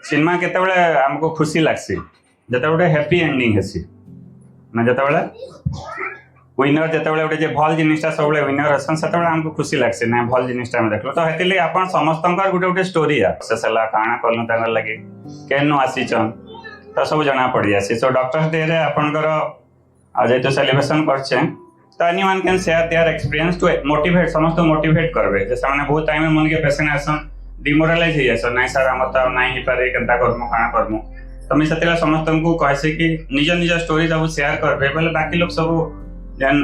Cinema केतेबेले हमको खुशी लागसी जते गोटे हैप्पी एंडिंग हेसी ना जते विनर जते गोटे जे भल जिनिसटा सब विनर असन सेते हमको खुशी लागसी ना भल जिनिसटा हम देखलो तो हेतिले आपण समस्तंकर गोटे गोटे स्टोरी आ सेसला काना करनु तांगर लागि केनो आसीचन तो सब जना पड़ जासी सो डॉक्टर्स डे रे आपनकर आज तो सेलिब्रेशन करछे तो anyone can share their experience to motivate समस्त मोटिवेट करबे जे सामने बहुत टाइम मन के पेशेंट आसन डिमोरलाइज हो जाए नाई सर आम तो नाई हो पारे केनता करमु काना करमु तो मैं से समस्त को कहसे कि निज निज स्टोरी सब शेयर करबे बोले बाकी लोग सब जन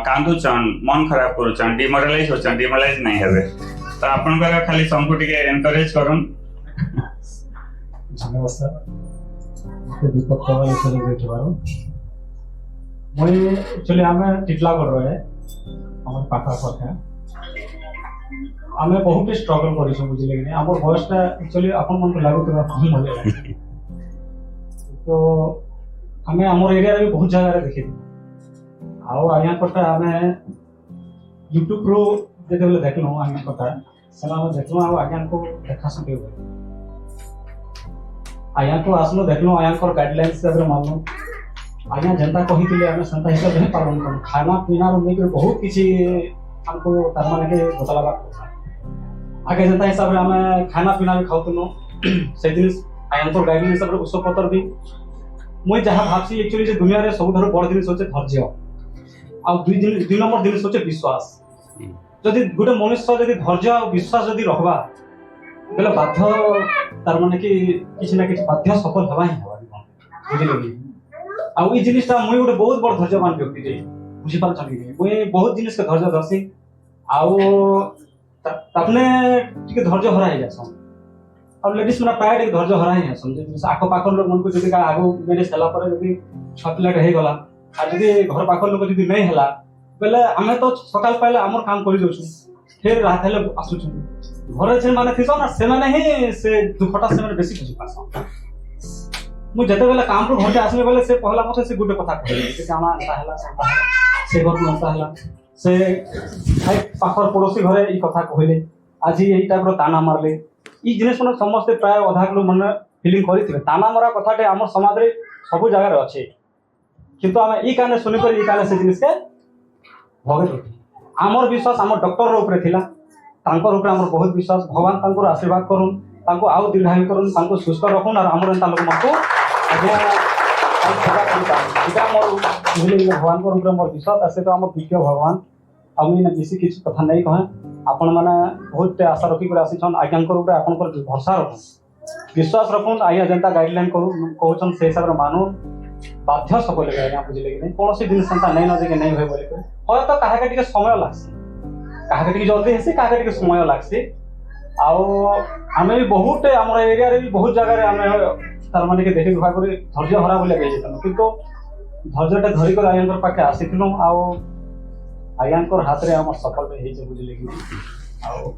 कांदुचन मन खराब करूचन डिमोरलाइज होचन डिमोरलाइज नहीं हेबे तो आपनकर खाली संकु टिके एनकरेज करन धन्यवाद सर मते दीपक कवा ये सेलिब्रेट बारो मैं एक्चुअली हमें टिटलागढ़ रहे हमर पाखा पाखा आमे बहुत स्ट्रगल करिसु बुझिले कि हमर बॉयसटा एक्चुअली आपन मन को लागु तबा कम होले तो हमें हमर एरिया रे बहुत जगह रे देखि आउ आया पटा हमें YouTube रो जेते बेले देखलो आया पटा सला हम देखलो आउ आया को देखा सके आया को आसलो देखलो आया को गाइडलाइंस से मानलो आया जनता कहितिले हमें संता हिसाब नहीं पालन कर खाना पीना रो नहीं बहुत किछि हमको तरमाने के बतलावा आगे जनता हिसाब रे हमें खाना पीना भी खाउतनो से दिन आयन तो गाइडलाइन हिसाब रे उस पत्र भी মই जहां भाबसी एक्चुअली जे दुनिया रे सबथारो बड़ दिन सोचे धैर्य आ दुई नंबर दिन सोचे विश्वास जदि गोटे मनुष्य जदि धैर्य आ विश्वास जदि रखबा बेले बाध्य तार माने कि किछि ना किछि बाध्य सफल हवा ही हवा बुझिले कि आ ई जिनिसटा মই गोटे बहुत बड़ धैर्यवान व्यक्ति रे बुझि पाल छथि মই बहुत जिनिस के धैर्य धरसी आउ तपने टिके धैर्य हरा ही जासन अब लेडीज में प्राय टिके धैर्य हरा ही समझे आखो पाखर लोग मन को जदि आगो मेरे सला पर जदि छटलेट हे गला आ जदि घर पाखर लोग जदि नहीं हला बेले हमें तो सकाल पहले हमर काम करि जोछु फिर रात हेले आसुछु घरे जे माने थिसन ना से माने ही से दुखटा से माने बेसी खुशी पासन मु जते बेले काम को घंटे आसले बेले से पहला मते से गुटे कथा कहले कि कामा हला से घर मनता हला से भाई पाखर पड़ोसी घरे ई कथा कहले आज एई टाइप रो ताना मारले ई जिनिस मन समस्त प्राय अधा किलो मन फीलिंग करिथिबे ताना मरा कथाटे हमर समाज रे सब जगह रे अछि किंतु हमें ई काने सुनि कर ई काने से जिनिस के भगे हमर विश्वास हमर डॉक्टर रो ऊपर थिला तांकर ऊपर हमर बहुत विश्वास भगवान तांकर आशीर्वाद करूं तांको आउ दीर्घायु करूं तांको सुस्थ रखूं और हमर एंता लोग मको आगे इटा मोर बुझले भगवान को ऊपर मोर विश्वास आसे तो हमर प्रिय भगवान आमी न किसी किछ कथा नहीं कहे आपण माने बहुत आशा रखी कर आसी छन आज्ञा कर ऊपर आपण पर भरोसा रखूं विश्वास रखूं आया जनता गाइडलाइन करू कहउछन से हिसाब रे मानु बाध्य सफल गए यहाँ बुझले कि नहीं कौन सी दिन संता नहीं न जे नहीं होय बोले होय तो काहे के टिके समय लागसी काहे के टिके जल्दी हेसी काहे के टिके समय लागसी आउ हमें भी बहुत हमर एरिया रे भी बहुत जगह रे हमें तार माने के देखि भाग करे धैर्य हरा बोले गई जतन किंतु धैर्यटा धरि कर आयंकर पाके आसीथिनो आउ आयंकर हाथ रे हमर सफल हे जे बुझले कि आउ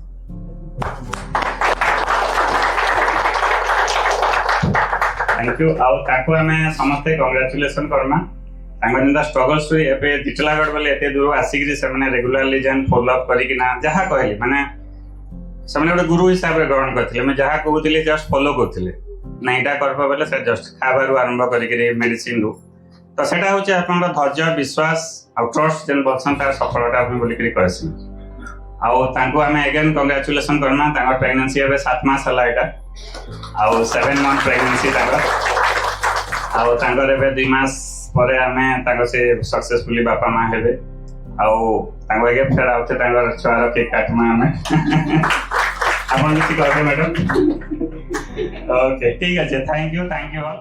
थैंक यू आउ ताको हमें समस्त कांग्रेचुलेशन करना तांगा जिंदा स्ट्रगल स्टोरी एबे टिटलागढ़ बोले एते दूर आसिक से माने रेगुलरली जन फॉलो अप करी कि ना जहा कहली माने समने गोटे गुरु हिसाब रे ग्रहण करथिले मैं जहा कहउतिले जस्ट फॉलो करथिले नाइटा करबा बेले से जस्ट खाबारु आरंभ करी के मेडिसिन रो तो सेटा होचे आपनका धैर्य विश्वास आ ट्रस्ट जन बसन तार सफलता हम बोली करी कहसी आउ तांको हमें अगेन कांग्रेचुलेशन करना तांगा प्रेगनेंसी एबे 7 मास हला एटा आउ 7 मंथ प्रेगनेंसी तांगा आउ तांगर एबे 2 मास परे हमें तांको से सक्सेसफुली बापा मां हेबे आउ तांको एगे फेर आउते तांगर छुआर केक काटमा हमें आपन किसी कहते मैडम ओके ठीक है थैंक यू ऑल।